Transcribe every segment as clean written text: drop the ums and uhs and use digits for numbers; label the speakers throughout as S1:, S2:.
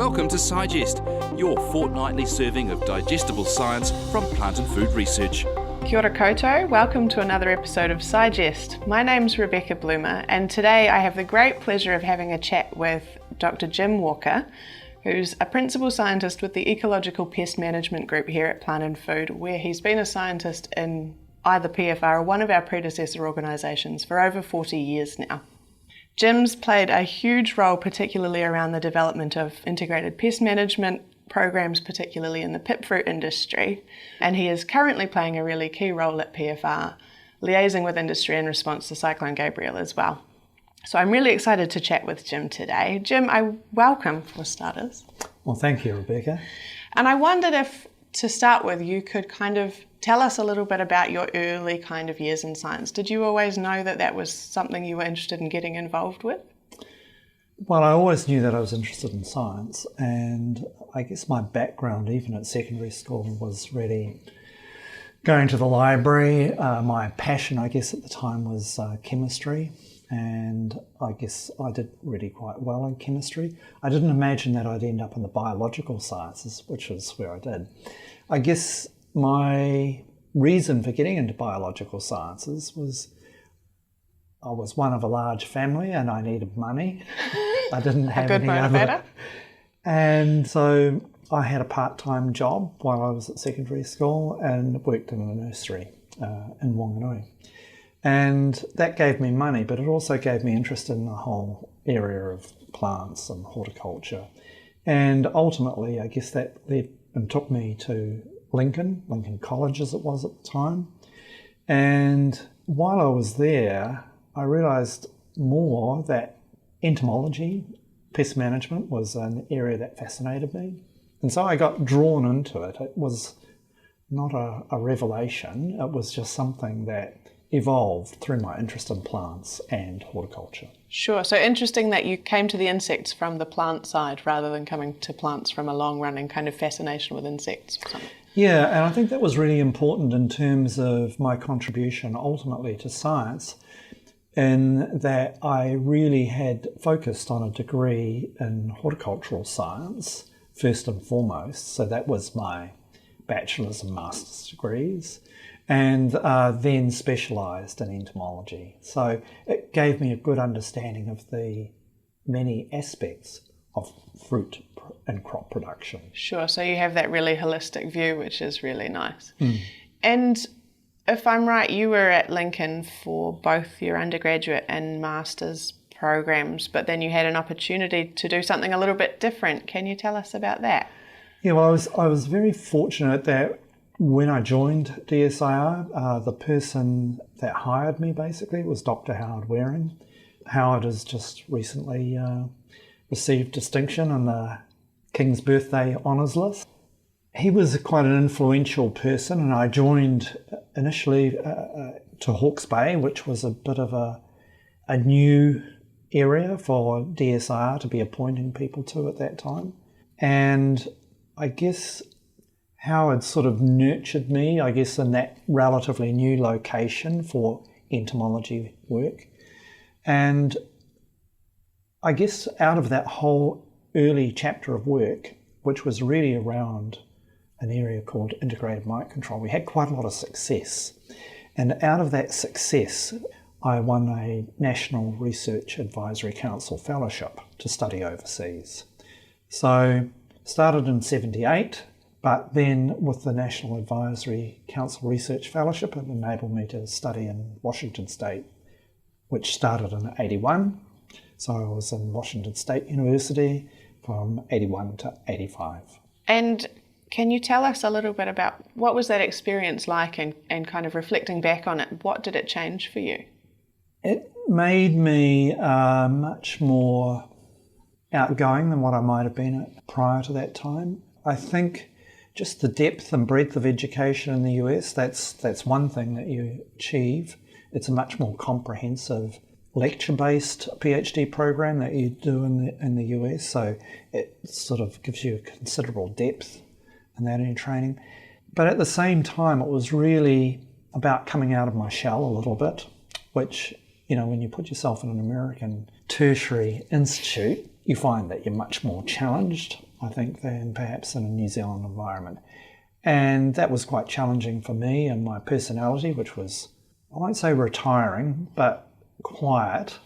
S1: Welcome to Scigest, your fortnightly serving of digestible science from plant and food research.
S2: Kia ora koutou, welcome to another episode of Scigest. My name's Rebecca Bloomer, and today I have the great pleasure of having a chat with Dr. Jim Walker, who's a principal scientist with the Ecological Pest Management Group here at Plant and Food, where he's been a scientist in either PFR or one of our predecessor organisations for over 40 years now. Jim's played a huge role, particularly around the development of integrated pest management programs, particularly in the pip fruit industry, and he is currently playing a really key role at PFR, liaising with industry in response to Cyclone Gabrielle as well. So I'm really excited to chat with Jim today. Jim, I welcome for starters.
S3: Well, thank you, Rebecca.
S2: And I wondered if, to start with, you could kind of tell us a little bit about your early kind of years in science. Did you always know that that was something you were interested in getting involved with?
S3: Well, I always knew that I was interested in science, and I guess my background, even at secondary school, was really going to the library. My passion, I guess, at the time was chemistry, and I guess I did really quite well in chemistry. I didn't imagine that I'd end up in the biological sciences, which is where I did. I guess my reason for getting into biological sciences was I was one of a large family and I needed money. I didn't have any other. And so I had a part-time job while I was at secondary school and worked in a nursery in Wanganui. And that gave me money, but it also gave me interest in the whole area of plants and horticulture. And ultimately, I guess that led and took me to Lincoln College as it was at the time. And while I was there, I realised more that entomology, pest management, was an area that fascinated me. And so I got drawn into it. It was not a revelation, it was just something that evolved through my interest in plants and horticulture.
S2: Sure, so interesting that you came to the insects from the plant side rather than coming to plants from a long-running kind of fascination with insects or something.
S3: Yeah, and I think that was really important in terms of my contribution ultimately to science, in that I really had focused on a degree in horticultural science first and foremost, so that was my bachelor's and master's degrees, and then specialised in entomology. So it gave me a good understanding of the many aspects of fruit and crop production.
S2: Sure, so you have that really holistic view, which is really nice. And if I'm right, you were at Lincoln for both your undergraduate and master's programs, but then you had an opportunity to do something a little bit different. Can you tell us about that?
S3: Yeah, well, I was very fortunate that when I joined DSIR, the person that hired me basically was Dr. Howard Waring. Howard has just recently received distinction on the King's Birthday Honours List. He was quite an influential person, and I joined initially to Hawke's Bay, which was a bit of a new area for DSIR to be appointing people to at that time. And I guess Howard sort of nurtured me, I guess, in that relatively new location for entomology work. And I guess out of that whole early chapter of work, which was really around an area called integrated mite control, we had quite a lot of success. And out of that success, I won a National Research Advisory Council fellowship to study overseas. So started in 78, but then with the National Advisory Council Research Fellowship, it enabled me to study in Washington State, which started in 81. So I was in Washington State University from 81 to 85.
S2: And can you tell us a little bit about what was that experience like, and kind of reflecting back on it, what did it change for you?
S3: It made me much more outgoing than what I might have been prior to that time. I think just the depth and breadth of education in the US, that's one thing that you achieve. It's a much more comprehensive lecture-based PhD program that you do in the US, so it sort of gives you a considerable depth in that in your training. But at the same time, it was really about coming out of my shell a little bit, which, you know, when you put yourself in an American tertiary institute, you find that you're much more challenged, I think, than perhaps in a New Zealand environment. And that was quite challenging for me and my personality, which was, I won't say retiring, but quiet.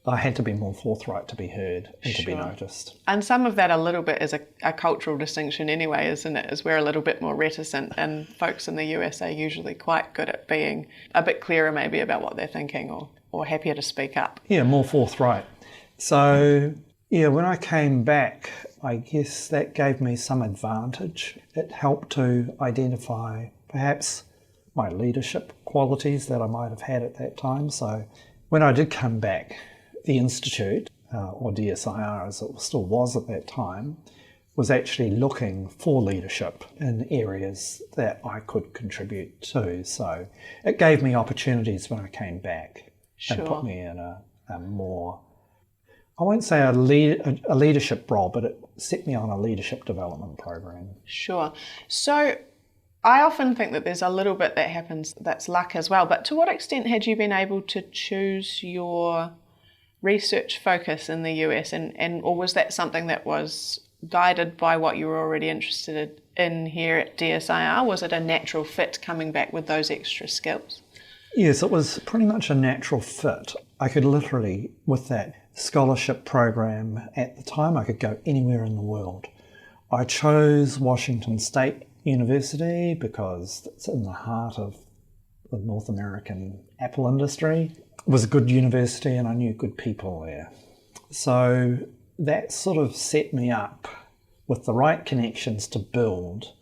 S3: I had to be more forthright to be heard and to be noticed.
S2: And some of that a little bit is a cultural distinction anyway, isn't it? Is we're a little bit more reticent, and folks in the US are usually quite good at being a bit clearer maybe about what they're thinking, or happier to speak up.
S3: Yeah, more forthright. So, yeah, when I came back, I guess that gave me some advantage. It helped to identify perhaps my leadership qualities that I might have had at that time. So when I did come back, the Institute, or DSIR as it still was at that time, was actually looking for leadership in areas that I could contribute to. So it gave me opportunities when I came back and put me in a more, I won't say a leadership role, but it set me on a leadership development program.
S2: Sure. So I often think that there's a little bit that happens that's luck as well, but to what extent had you been able to choose your research focus in the US, or was that something that was guided by what you were already interested in here at DSIR? Was it a natural fit coming back with those extra skills?
S3: Yes, it was pretty much a natural fit. I could literally, with that scholarship program at the time, I could go anywhere in the world. I chose Washington State University because it's in the heart of the North American apple industry. It was a good university and I knew good people there. So that sort of set me up with the right connections to build.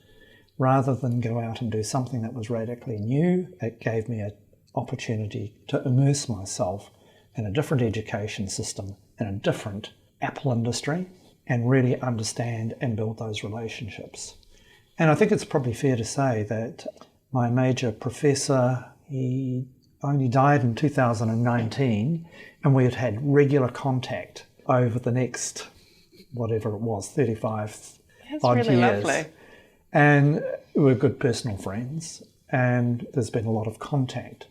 S3: Rather than go out and do something that was radically new, it gave me an opportunity to immerse myself in a different education system, in a different apple industry, and really understand and build those relationships. And I think it's probably fair to say that my major professor, he only died in 2019, and we had regular contact over the next, whatever it was, 35 odd years. That's really lovely. And we're good personal friends, and there's been a lot of contact,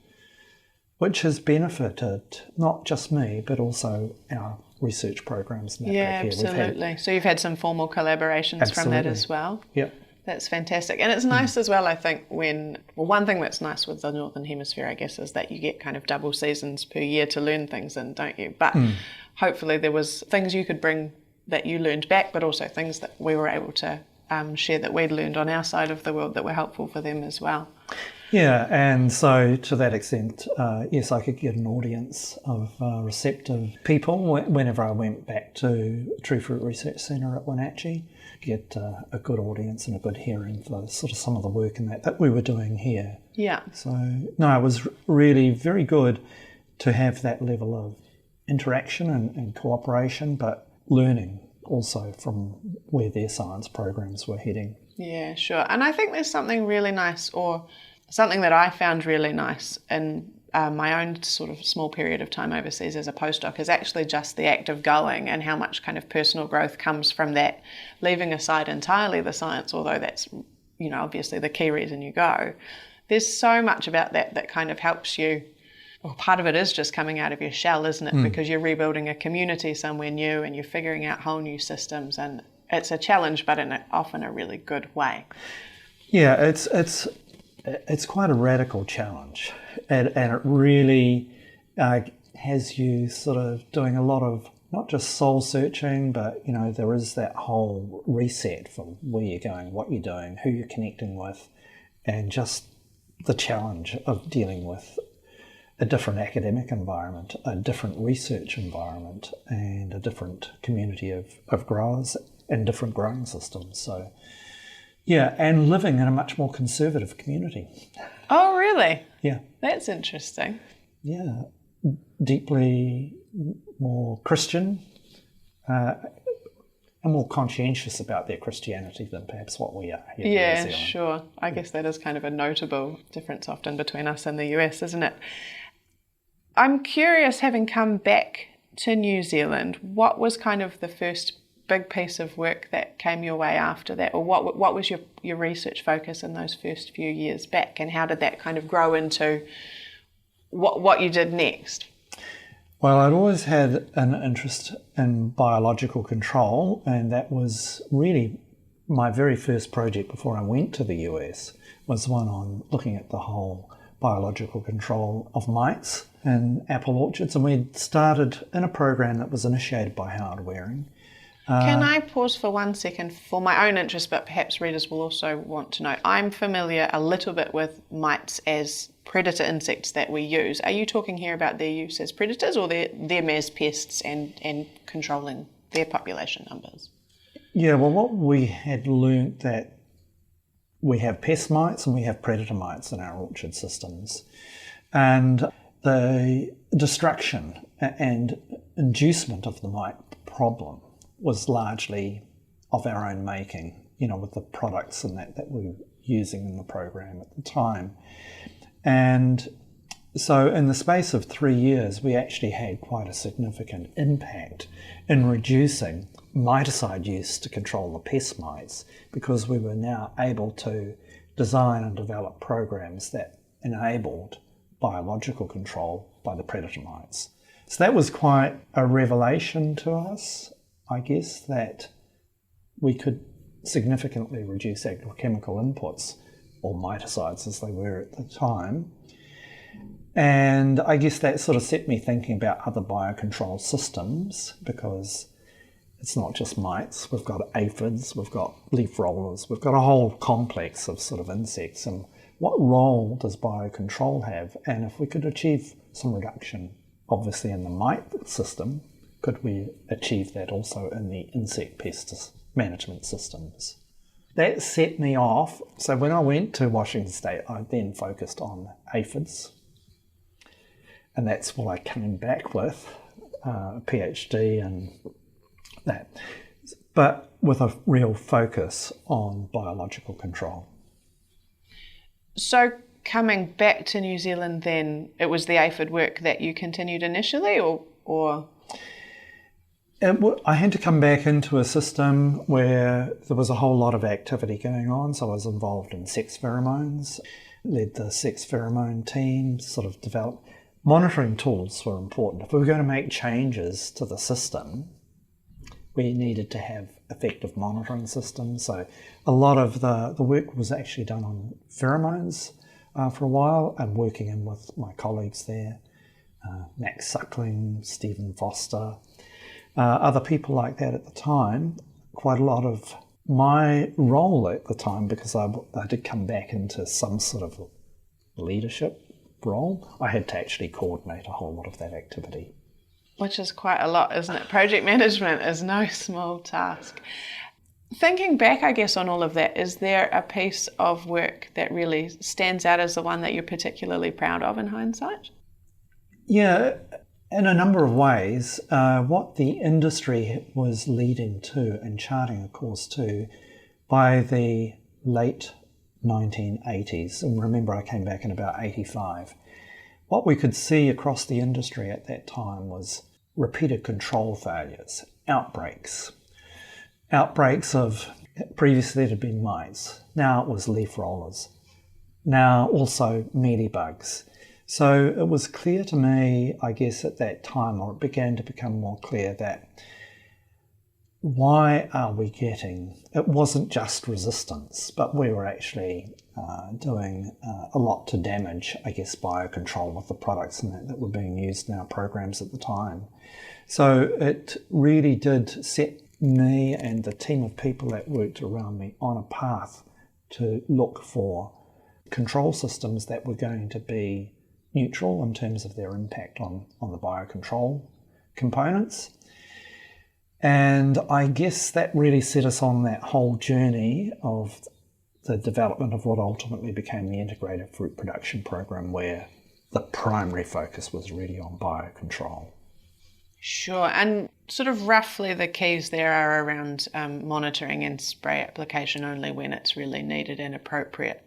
S3: which has benefited not just me, but also our research programs.
S2: Yeah, absolutely. So you've had some formal collaborations from that as well?
S3: Yep.
S2: That's fantastic. And it's nice as well, I think, one thing that's nice with the Northern Hemisphere, I guess, is that you get kind of double seasons per year to learn things in, don't you? But hopefully there was things you could bring that you learned back, but also things that we were able to share that we'd learned on our side of the world that were helpful for them as well.
S3: Yeah, and so to that extent, yes, I could get an audience of receptive people whenever I went back to True Fruit Research Centre at Wenatchee, get a good audience and a good hearing for sort of some of the work in that we were doing here.
S2: Yeah.
S3: So, no, it was really very good to have that level of interaction and cooperation, but learning also from where their science programs were heading.
S2: Yeah, sure. And I think there's something really nice, or something that I found really nice in my own sort of small period of time overseas as a postdoc, is actually just the act of going and how much kind of personal growth comes from that, leaving aside entirely the science, although that's, obviously the key reason you go. There's so much about that kind of helps you. Well, part of it is just coming out of your shell, isn't it? Because you're rebuilding a community somewhere new and you're figuring out whole new systems, and it's a challenge, but in often a really good way.
S3: Yeah, it's quite a radical challenge, and it really has you sort of doing a lot of not just soul searching, but there is that whole reset for where you're going, what you're doing, who you're connecting with, and just the challenge of dealing with a different academic environment, a different research environment, and a different community of growers and different growing systems. So, yeah, and living in a much more conservative community. Oh,
S2: really?
S3: Yeah.
S2: That's interesting.
S3: Yeah, deeply more Christian and more conscientious about their Christianity than perhaps what we are here in New Zealand.
S2: Yeah, sure. I guess that is kind of a notable difference often between us and the US, isn't it? I'm curious, having come back to New Zealand, what was kind of the first big piece of work that came your way after that, or what was your research focus in those first few years back, and how did that kind of grow into what you did next?
S3: Well, I'd always had an interest in biological control, and that was really my very first project before I went to the US, was one on looking at the whole biological control of mites in apple orchards. And we'd started in a program that was initiated by Howard Waring.
S2: Can I pause for 1 second for my own interest, but perhaps readers will also want to know? I'm familiar a little bit with mites as predator insects that we use. Are you talking here about their use as predators or them as pests and controlling their population numbers?
S3: Yeah, well, what we had learnt that we have pest mites and we have predator mites in our orchard systems. And the destruction and inducement of the mite problem was largely of our own making, with the products and that we were using in the program at the time. And so in the space of 3 years, we actually had quite a significant impact in reducing miticide use to control the pest mites, because we were now able to design and develop programs that enabled biological control by the predator mites. So that was quite a revelation to us, I guess, that we could significantly reduce agrochemical inputs, or miticides as they were at the time. And I guess that sort of set me thinking about other biocontrol systems, because it's not just mites. We've got aphids, we've got leaf rollers, we've got a whole complex of sort of insects. And what role does biocontrol have? And if we could achieve some reduction, obviously in the mite system, could we achieve that also in the insect pest management systems? That set me off. So when I went to Washington State, I then focused on aphids. And that's what I came back with, a PhD and that. But with a real focus on biological control.
S2: So coming back to New Zealand then, it was the aphid work that you continued initially, or?
S3: I had to come back into a system where there was a whole lot of activity going on. So I was involved in sex pheromones, led the sex pheromone team, sort of developed. Monitoring tools were important. If we were going to make changes to the system, we needed to have effective monitoring systems. So a lot of the work was actually done on pheromones for a while, and working in with my colleagues there, Max Suckling, Stephen Foster, other people like that at the time. Quite a lot of my role at the time, because I did come back into some sort of leadership role, I had to actually coordinate a whole lot of that activity.
S2: Which is quite a lot, isn't it? Project management is no small task. Thinking back, I guess, on all of that, is there a piece of work that really stands out as the one that you're particularly proud of in hindsight?
S3: Yeah, in a number of ways. What the industry was leading to and charting a course to by the late 1980s, and remember I came back in about 85, what we could see across the industry at that time was repeated control failures, outbreaks of, previously it had been mites, now it was leaf rollers, now also mealybugs. So it was clear to me, I guess at that time, or it began to become more clear, that why are we getting, it wasn't just resistance, but we were actually doing a lot to damage, I guess, biocontrol with the products and that were being used in our programs at the time. So it really did set me and the team of people that worked around me on a path to look for control systems that were going to be neutral in terms of their impact on the biocontrol components. And I guess that really set us on that whole journey of the development of what ultimately became the Integrated Fruit Production Program, where the primary focus was really on biocontrol.
S2: Sure, and sort of roughly the keys there are around monitoring and spray application only when it's really needed and appropriate,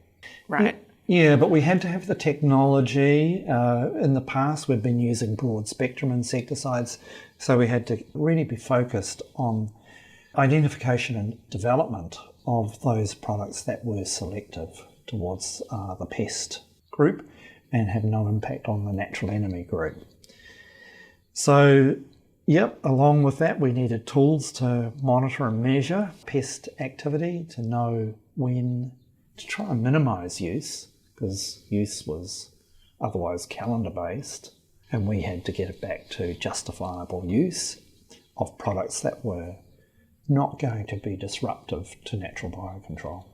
S2: right?
S3: Yeah, but we had to have the technology. In the past, we'd been using broad spectrum insecticides, so we had to really be focused on identification and development of those products that were selective towards the pest group and have no impact on the natural enemy group. So, yep, along with that, we needed tools to monitor and measure pest activity, to know when to try and minimise use, because use was otherwise calendar-based, and we had to get it back to justifiable use of products that were not going to be disruptive to natural biocontrol.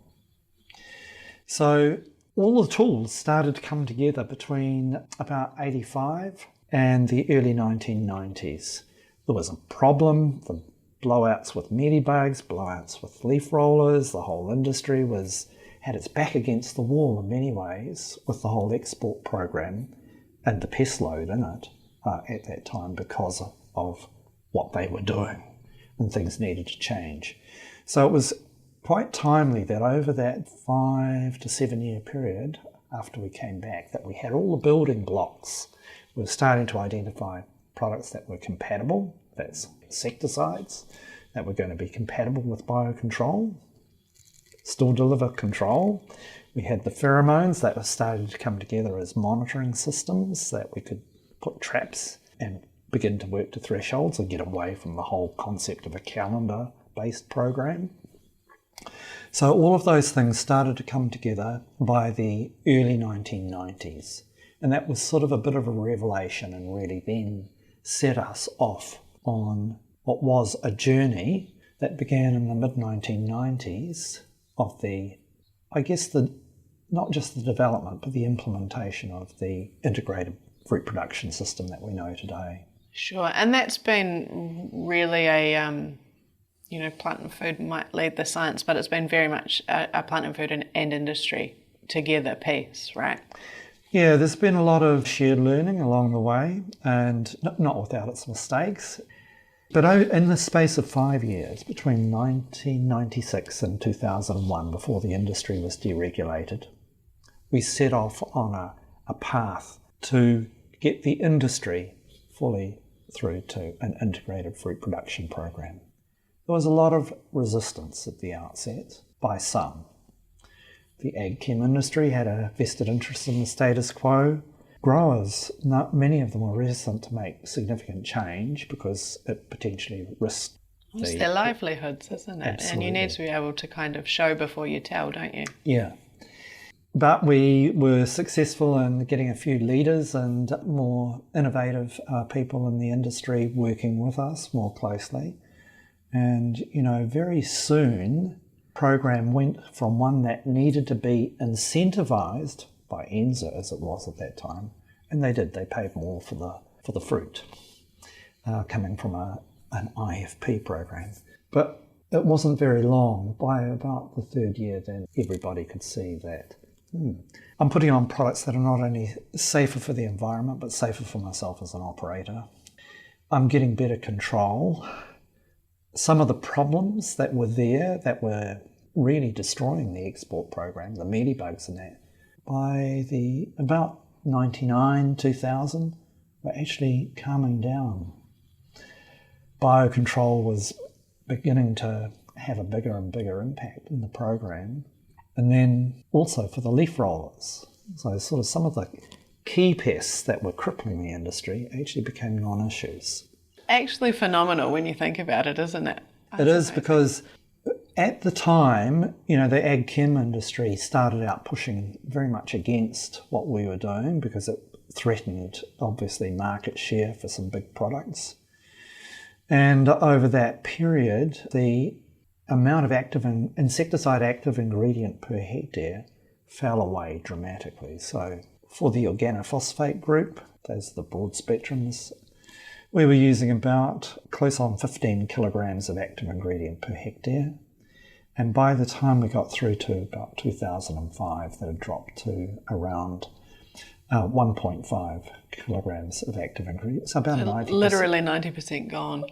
S3: So all the tools started to come together between about 85 and the early 1990s. There was a problem, the blowouts with mealybugs, blowouts with leaf rollers, the whole industry had its back against the wall in many ways with the whole export program and the pest load in it at that time because of what they were doing, and things needed to change. So it was quite timely that over that 5 to 7 year period after we came back, that we had all the building blocks. We were starting to identify products that were compatible, that's insecticides, that were going to be compatible with biocontrol, still deliver control. We had the pheromones that were starting to come together as monitoring systems that we could put traps and begin to work to thresholds and get away from the whole concept of a calendar-based program. So all of those things started to come together by the early 1990s. And that was sort of a bit of a revelation, and really then set us off on what was a journey that began in the mid-1990s of not just the development, but the implementation of the integrated fruit production system that we know today.
S2: Sure, and that's been really a, plant and food might lead the science, but it's been very much a plant and food and industry together piece, right?
S3: Yeah, there's been a lot of shared learning along the way, and not without its mistakes. But in the space of 5 years, between 1996 and 2001, before the industry was deregulated, we set off on a path to get the industry fully through to an integrated fruit production program. There was a lot of resistance at the outset by some. The ag chem industry had a vested interest in the status quo. Growers, many of them were reticent to make significant change because it potentially risked
S2: it's their livelihoods, isn't it?
S3: Absolutely.
S2: And you need to be able to kind of show before you tell, don't you?
S3: Yeah. But we were successful in getting a few leaders and more innovative people in the industry working with us more closely. And, very soon, the program went from one that needed to be incentivised by NZA, as it was at that time, and they did. They paid more for the fruit coming from an IFP program. But it wasn't very long. By about the third year, then everybody could see that I'm putting on products that are not only safer for the environment, but safer for myself as an operator. I'm getting better control. Some of the problems that were there that were really destroying the export program, the mealybugs and that, by about 99, 2000, were actually calming down. Biocontrol was beginning to have a bigger and bigger impact in the program. And then also for the leaf rollers. So sort of some of the key pests that were crippling the industry actually became non-issues.
S2: Actually phenomenal when you think about it, isn't it?
S3: It is, because at the time, the ag chem industry started out pushing very much against what we were doing because it threatened, obviously, market share for some big products. And over that period, the amount of insecticide active ingredient per hectare fell away dramatically. So for the organophosphate group, those are the broad spectrums, we were using about close on 15 kilograms of active ingredient per hectare. And by the time we got through to about 2005, that had dropped to around 1.5 kilograms of active ingredient. So about 90%.
S2: Literally 90% gone.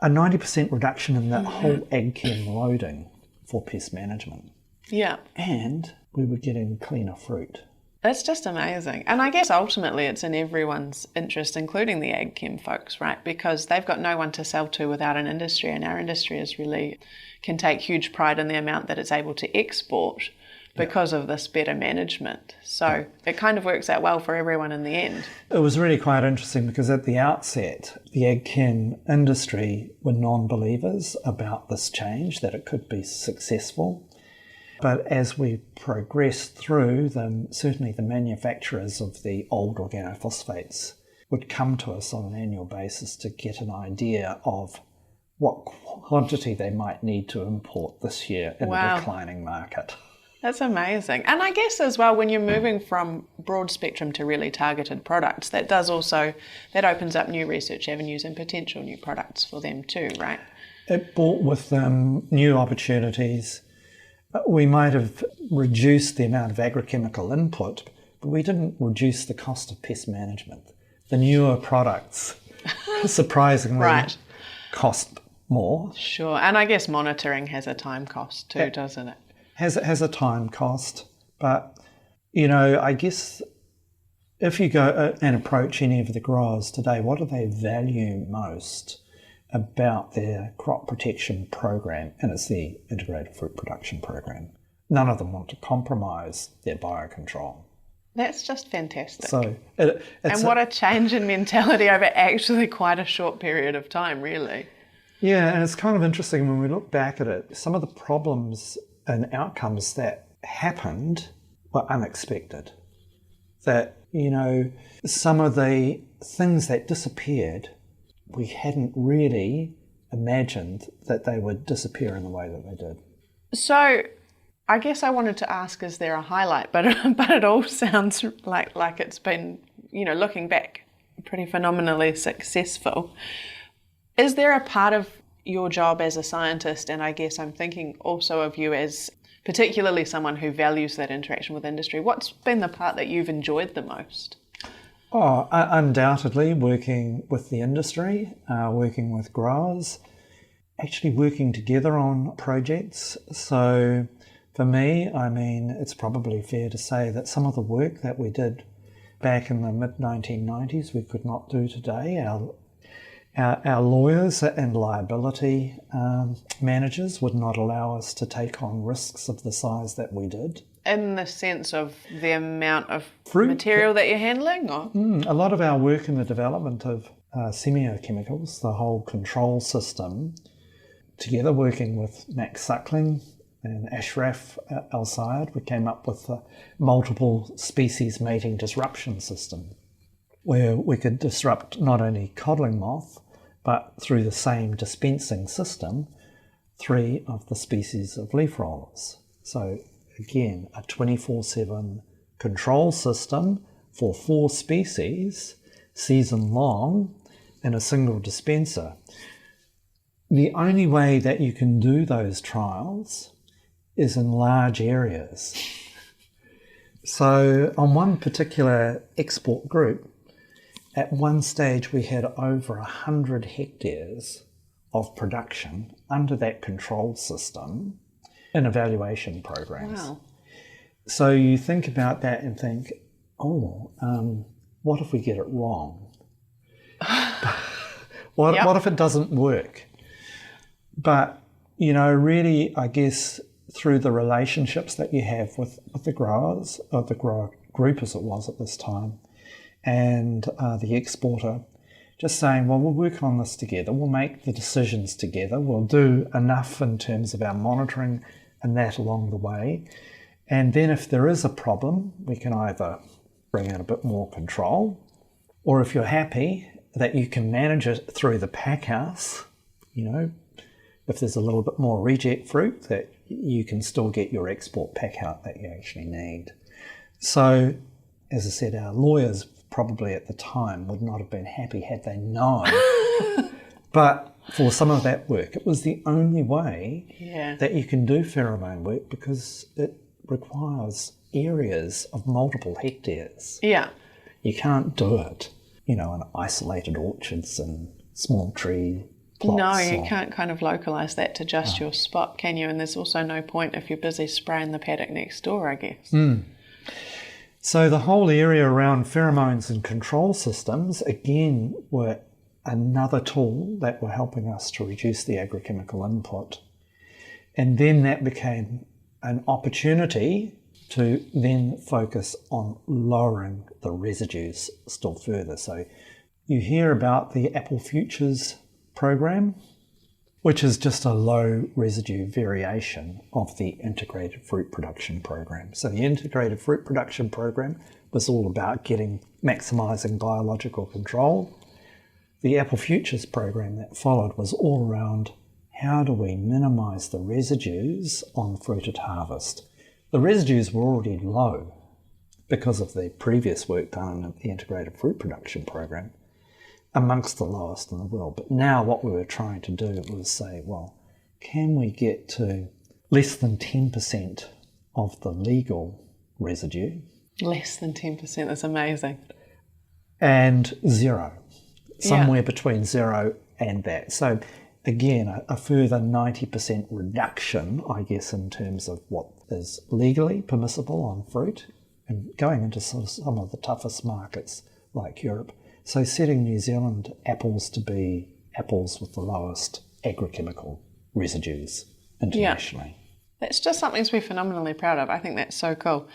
S3: A 90% reduction in that whole ag chem loading for pest management.
S2: Yeah.
S3: And we were getting cleaner fruit.
S2: It's just amazing. And I guess ultimately it's in everyone's interest, including the ag chem folks, right? Because they've got no one to sell to without an industry, and our industry can take huge pride in the amount that it's able to export. because of this better management. So it kind of works out well for everyone in the end.
S3: It was really quite interesting because at the outset, the ag chem industry were non-believers about this change, that it could be successful. But as we progressed through, certainly the manufacturers of the old organophosphates would come to us on an annual basis to get an idea of what quantity they might need to import this year in a declining market.
S2: That's amazing. And I guess as well, when you're moving from broad spectrum to really targeted products, that opens up new research avenues and potential new products for them too, right?
S3: It brought with them new opportunities. We might have reduced the amount of agrochemical input, but we didn't reduce the cost of pest management. The newer products, surprisingly, cost more.
S2: Sure. And I guess monitoring has a time cost too, doesn't it?
S3: Has a time cost, but I guess if you go and approach any of the growers today, what do they value most about their crop protection program? And it's the integrated fruit production program. None of them want to compromise their biocontrol.
S2: That's just fantastic.
S3: So
S2: and what a change in mentality over actually quite a short period of time, really.
S3: Yeah, and it's kind of interesting when we look back at it, some of the problems and outcomes that happened were unexpected. That, some of the things that disappeared, we hadn't really imagined that they would disappear in the way that they did.
S2: So I guess I wanted to ask, is there a highlight? But it all sounds like it's been, looking back, pretty phenomenally successful. Is there a part of your job as a scientist, and I guess I'm thinking also of you as particularly someone who values that interaction with industry, what's been the part that you've enjoyed the most?
S3: Oh, undoubtedly working with the industry, working with growers, actually working together on projects. So for me, it's probably fair to say that some of the work that we did back in the mid-1990s we could not do today. Our lawyers and liability managers would not allow us to take on risks of the size that we did.
S2: In the sense of the amount of material that you're handling? Or?
S3: A lot of our work in the development of semiochemicals, the whole control system, together working with Max Suckling and Ashraf Al-Sayed, we came up with a multiple species mating disruption system, where we could disrupt not only codling moth, but through the same dispensing system, 3 of the species of leaf rollers. So again, a 24/7 control system for 4 species, season long, in a single dispenser. The only way that you can do those trials is in large areas. So on one particular export group, at one stage we had over 100 hectares of production under that control system in evaluation programs.
S2: Wow.
S3: So you think about that and think, what if we get it wrong? What if it doesn't work? But, really, I guess through the relationships that you have with the growers, or the grower group as it was at this time, and the exporter, just saying, well, we'll work on this together, we'll make the decisions together, we'll do enough in terms of our monitoring and that along the way. And then if there is a problem, we can either bring out a bit more control, or if you're happy that you can manage it through the pack house, if there's a little bit more reject fruit, that you can still get your export pack out that you actually need. So, as I said, our lawyers probably at the time would not have been happy had they known. But for some of that work, it was the only way that you can do pheromone work, because it requires areas of multiple hectares.
S2: Yeah.
S3: You can't do it, in isolated orchards and small tree plots.
S2: No, you can't kind of localise that to just your spot, can you? And there's also no point if you're busy spraying the paddock next door, I guess.
S3: So the whole area around pheromones and control systems, again, were another tool that were helping us to reduce the agrochemical input. And then that became an opportunity to then focus on lowering the residues still further. So you hear about the Apple Futures program, which is just a low residue variation of the integrated fruit production program. So the integrated fruit production program was all about maximising biological control. The Apple Futures program that followed was all around how do we minimise the residues on fruit at harvest. The residues were already low because of the previous work done in the integrated fruit production program, amongst the lowest in the world. But now what we were trying to do was say, well, can we get to less than 10% of the legal residue?
S2: Less than 10%, that's amazing.
S3: And zero, somewhere between zero and that. So again, a further 90% reduction, I guess, in terms of what is legally permissible on fruit, and going into sort of some of the toughest markets like Europe. So setting New Zealand apples to be apples with the lowest agrochemical residues internationally.
S2: Yeah. That's just something to be phenomenally proud of. I think that's so cool.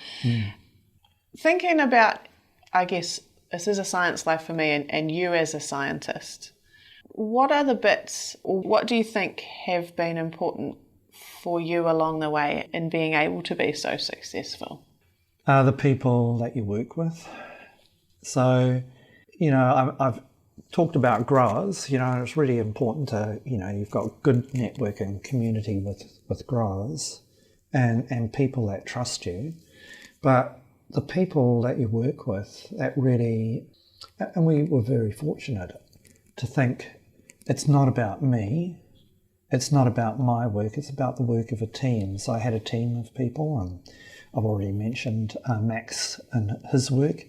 S2: Thinking about, I guess, this is a science life for me and you as a scientist, what are the bits, or what do you think have been important for you along the way in being able to be so successful?
S3: The people that you work with. So, I've talked about growers, and it's really important to, you've got good network and community with growers and people that trust you. But the people that you work with, that really, and we were very fortunate to think it's not about me, it's not about my work, it's about the work of a team. So I had a team of people, and I've already mentioned Max and his work.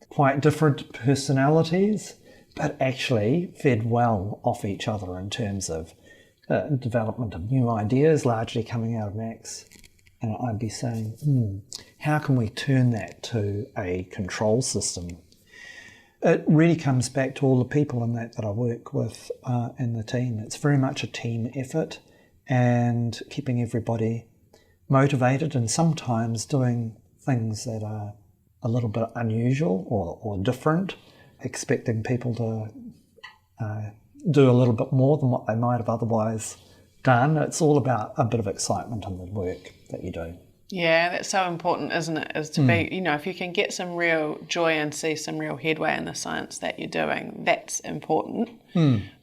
S3: Quite different personalities, but actually fed well off each other in terms of development of new ideas, largely coming out of Max. And I'd be saying, how can we turn that to a control system? It really comes back to all the people in that I work with in the team. It's very much a team effort, and keeping everybody motivated, and sometimes doing things that are a little bit unusual or different, expecting people to do a little bit more than what they might have otherwise done. It's all about a bit of excitement in the work that you do.
S2: Yeah, that's so important, isn't it? Is to be, if you can get some real joy and see some real headway in the science that you're doing, that's important.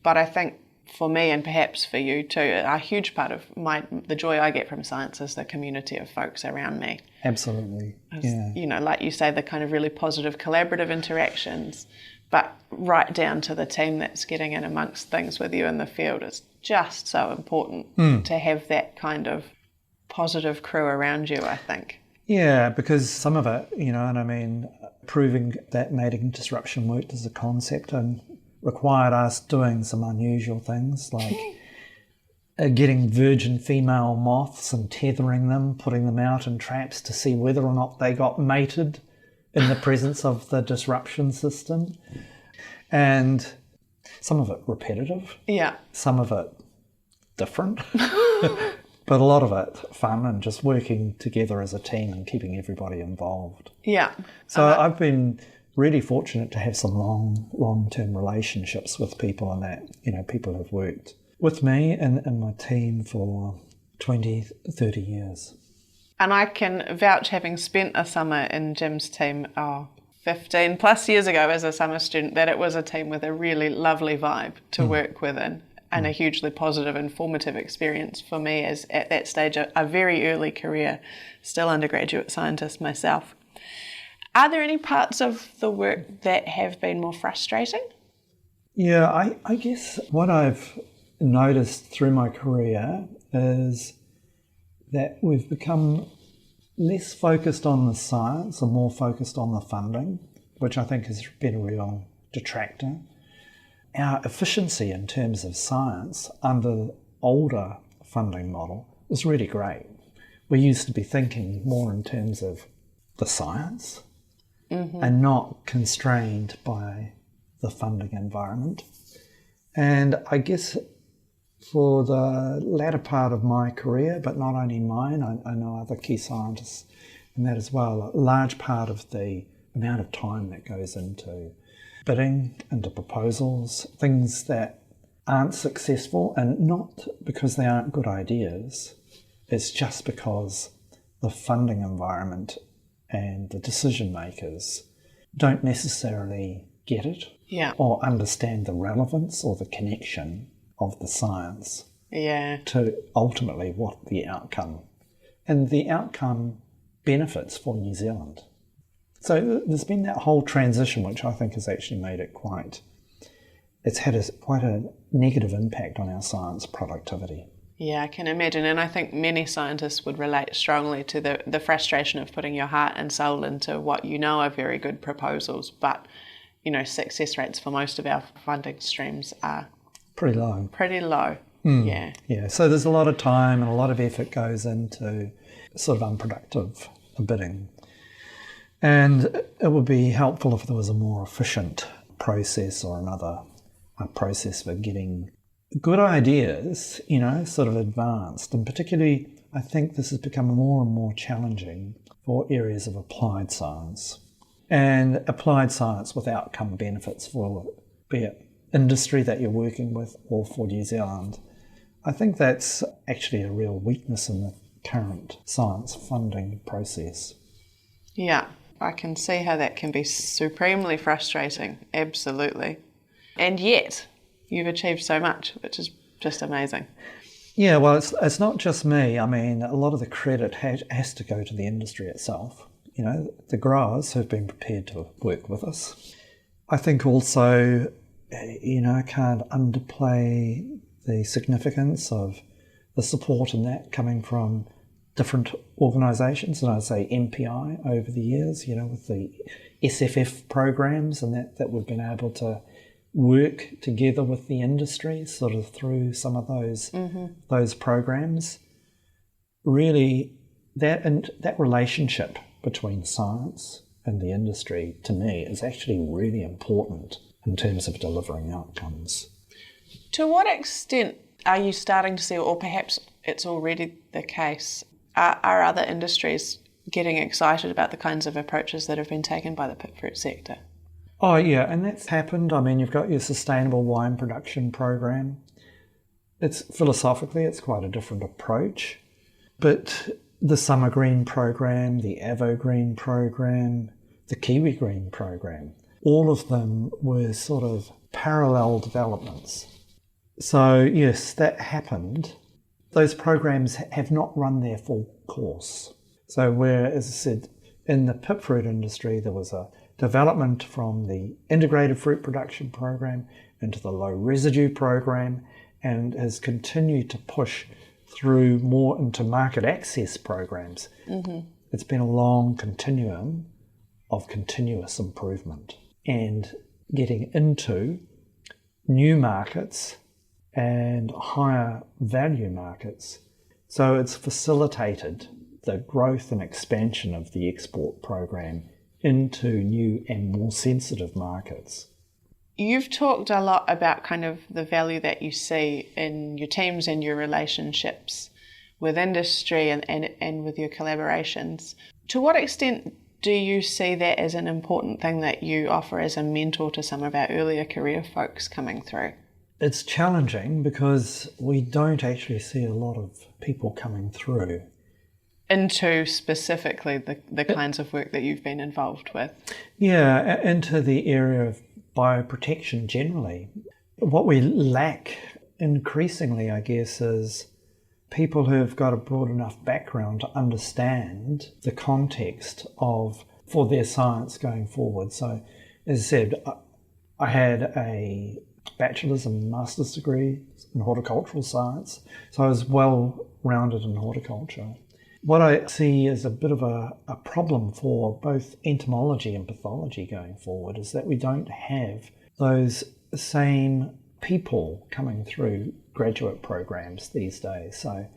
S2: But I think for me, and perhaps for you too, a huge part of the joy I get from science is the community of folks around me.
S3: Absolutely.
S2: Yeah. Like you say, the kind of really positive collaborative interactions, but right down to the team that's getting in amongst things with you in the field. It's just so important to have that kind of positive crew around you, I think.
S3: Yeah, because some of it, proving that mating disruption worked as a concept and required us doing some unusual things like getting virgin female moths and tethering them, putting them out in traps to see whether or not they got mated in the presence of the disruption system. And some of it repetitive. Yeah. Some of it different. But a lot of it fun and just working together as a team and keeping everybody involved.
S2: Yeah.
S3: So I've been really fortunate to have some long-term relationships with people, and that, people have worked with me and my team for 20, 30 years.
S2: And I can vouch, having spent a summer in Jim's team 15 plus years ago as a summer student, that it was a team with a really lovely vibe to work within. And a hugely positive, informative experience for me as at that stage, a very early career, still undergraduate scientist myself. Are there any parts of the work that have been more frustrating?
S3: Yeah, I guess what I've noticed through my career is that we've become less focused on the science and more focused on the funding, which I think has been a real detractor. Our efficiency in terms of science under the older funding model was really great. We used to be thinking more in terms of the science and not constrained by the funding environment. And I guess for the latter part of my career, but not only mine, I know other key scientists in that as well. A large part of the amount of time that goes into bidding, into proposals, things that aren't successful, and not because they aren't good ideas, it's just because the funding environment and the decision makers don't necessarily get it or understand the relevance or the connection of the science to ultimately what the outcome. And the outcome benefits for New Zealand. So there's been that whole transition, which I think has actually made it it's had quite a negative impact on our science productivity.
S2: Yeah, I can imagine. And I think many scientists would relate strongly to the frustration of putting your heart and soul into what you know are very good proposals, but, success rates for most of our funding streams are
S3: pretty low.
S2: Yeah.
S3: So there's a lot of time and a lot of effort goes into sort of unproductive bidding. And it would be helpful if there was a more efficient process or a process for getting good ideas, sort of advanced. And particularly, I think this has become more and more challenging for areas of applied science. And applied science with outcome benefits for, be it industry that you're working with or for New Zealand. I think that's actually a real weakness in the current science funding process.
S2: Yeah, I can see how that can be supremely frustrating, absolutely. And yet, you've achieved so much, which is just amazing.
S3: Yeah, well, it's not just me. I mean, a lot of the credit has to go to the industry itself. The growers who've been prepared to work with us. I think also, I can't underplay the significance of the support in that coming from different organisations, and I'd say MPI over the years, with the SFF programs, and that we've been able to work together with the industry sort of through some of those programs. Really, that relationship between science and the industry, to me, is actually really important in terms of delivering outcomes.
S2: To what extent are you starting to see, or perhaps it's already the case, are other industries getting excited about the kinds of approaches that have been taken by the pit fruit sector?
S3: Oh yeah, and that's happened. I mean, you've got your sustainable wine production program. Philosophically, it's quite a different approach, but the Summer Green program, the Avo Green program, the Kiwi Green program, all of them were sort of parallel developments. So yes, that happened. Those programs have not run their full course. So where, as I said, in the pip fruit industry, there was a development from the integrated fruit production program into the low residue program, and has continued to push through more into market access programs. Mm-hmm. It's been a long continuum of continuous improvement and getting into new markets and higher value markets. So it's facilitated the growth and expansion of the export program into new and more sensitive markets.
S2: You've talked a lot about kind of the value that you see in your teams and your relationships with industry and with your collaborations. To what extent do you see that as an important thing that you offer as a mentor to some of our earlier career folks coming through?
S3: It's challenging because we don't actually see a lot of people coming through
S2: into specifically the kinds of work that you've been involved with.
S3: Yeah, into the area of bioprotection generally. What we lack increasingly, I guess, is people who've got a broad enough background to understand the context for their science going forward. So, as I said, I had a bachelor's and master's degree in horticultural science, so I was well-rounded in horticulture. What I see as a bit of a problem for both entomology and pathology going forward is that we don't have those same people coming through graduate programs these days. So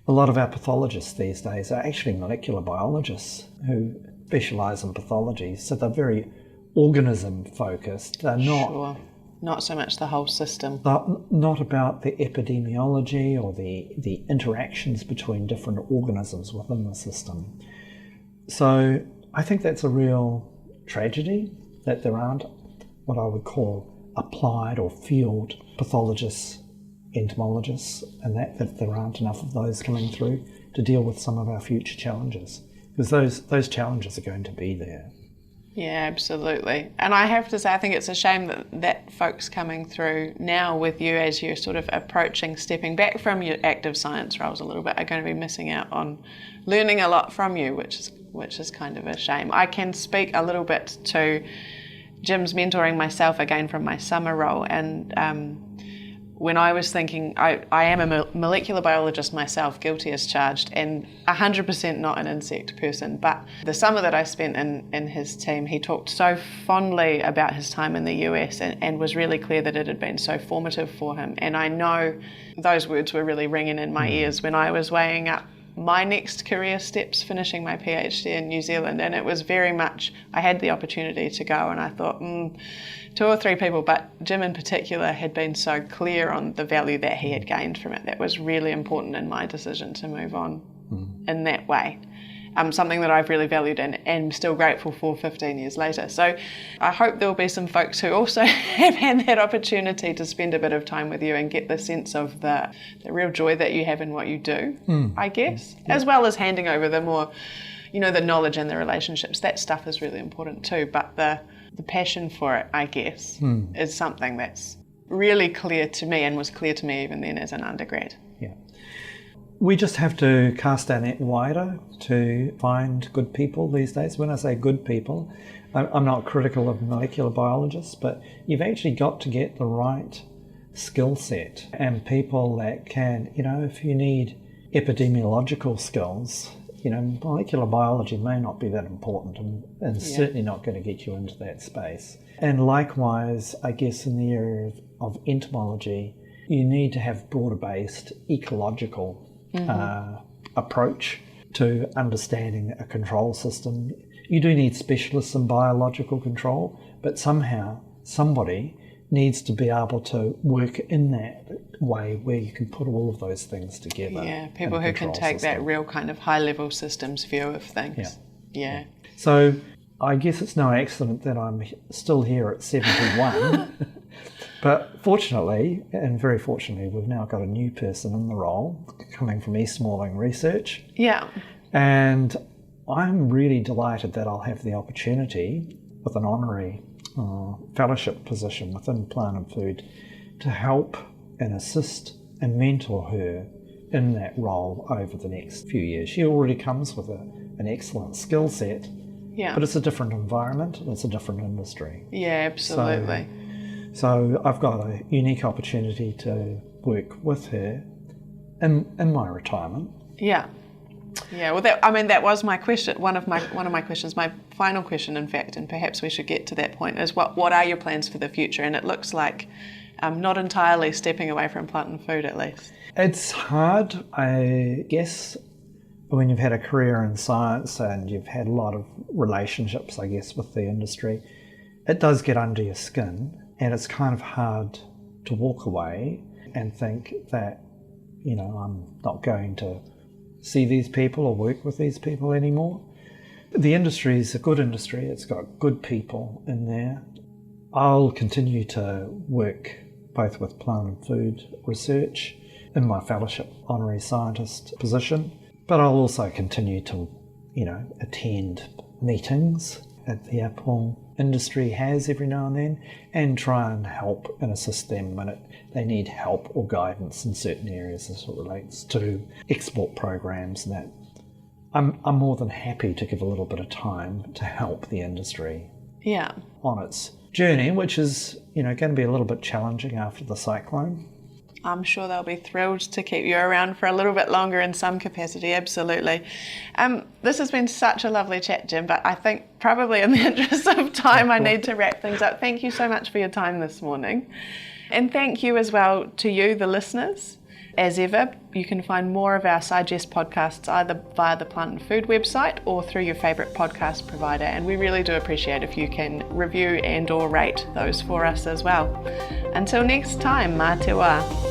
S3: a lot of our pathologists these days are actually molecular biologists who specialise in pathology, so they're very organism focused. They're not
S2: Sure. Not so much the whole system.
S3: Not about the epidemiology or the interactions between different organisms within the system. So I think that's a real tragedy that there aren't what I would call applied or field pathologists, entomologists, and that there aren't enough of those coming through to deal with some of our future challenges, because those challenges are going to be there.
S2: Yeah, absolutely. And I have to say, I think it's a shame that folks coming through now with you as you're sort of approaching stepping back from your active science roles a little bit are going to be missing out on learning a lot from you, which is kind of a shame. I can speak a little bit to Jim's mentoring myself again from my summer role, and when I was thinking, I am a molecular biologist myself, guilty as charged, and 100% not an insect person, but the summer that I spent in his team, he talked so fondly about his time in the US and was really clear that it had been so formative for him. And I know those words were really ringing in my ears when I was weighing up my next career steps, finishing my PhD in New Zealand, and it was very much, I had the opportunity to go, and I thought, 2 or 3 people, but Jim in particular had been so clear on the value that he had gained from it. That was really important in my decision to move on in that way. Something that I've really valued and am still grateful for 15 years later. So I hope there will be some folks who also have had that opportunity to spend a bit of time with you and get the sense of the real joy that you have in what you do, I guess, as well as handing over the more, the knowledge and the relationships. That stuff is really important too, but the passion for it, I guess, is something that's really clear to me and was clear to me even then as an undergrad.
S3: Yeah. We just have to cast our net wider to find good people these days. When I say good people, I'm not critical of molecular biologists, but you've actually got to get the right skill set and people that can, if you need epidemiological skills, molecular biology may not be that important and certainly not going to get you into that space. And likewise, I guess in the area of entomology, you need to have broader-based ecological approach to understanding a control system. You do need specialists in biological control, but somehow somebody needs to be able to work in that way where you can put all of those things together.
S2: Yeah, people who can take that real kind of high-level systems view of things. Yeah.
S3: So I guess it's no accident that I'm still here at 71. But fortunately, and very fortunately, we've now got a new person in the role coming from East Malling Research.
S2: Yeah.
S3: And I'm really delighted that I'll have the opportunity with an honorary fellowship position within Plant and Food to help and assist and mentor her in that role over the next few years. She already comes with an excellent skill set, but it's a different environment and it's a different industry.
S2: Yeah, absolutely.
S3: So I've got a unique opportunity to work with her in my retirement.
S2: Yeah. Yeah, well, that was my question. One of my questions, my final question, in fact, and perhaps we should get to that point, is what are your plans for the future? And it looks like not entirely stepping away from plant and food, at least.
S3: It's hard, I guess, when you've had a career in science and you've had a lot of relationships, I guess, with the industry. It does get under your skin, and it's kind of hard to walk away and think that, I'm not going to see these people or work with these people anymore. The industry is a good industry. It's got good people in there. I'll continue to work both with plant and food research in my fellowship honorary scientist position, but I'll also continue to, attend meetings that the apple industry has every now and then and try and help and assist them when they need help or guidance in certain areas as it relates to export programs. And that I'm more than happy to give a little bit of time to help the industry on its journey, which is going to be a little bit challenging after the cyclone.
S2: I'm sure they'll be thrilled to keep you around for a little bit longer in some capacity, absolutely. This has been such a lovely chat, Jim, but I think probably in the interest of time I need to wrap things up. Thank you so much for your time this morning. And thank you as well to you, the listeners. As ever, you can find more of our Scigest podcasts either via the Plant and Food website or through your favourite podcast provider, and we really do appreciate if you can review and or rate those for us as well. Until next time, mā te wā.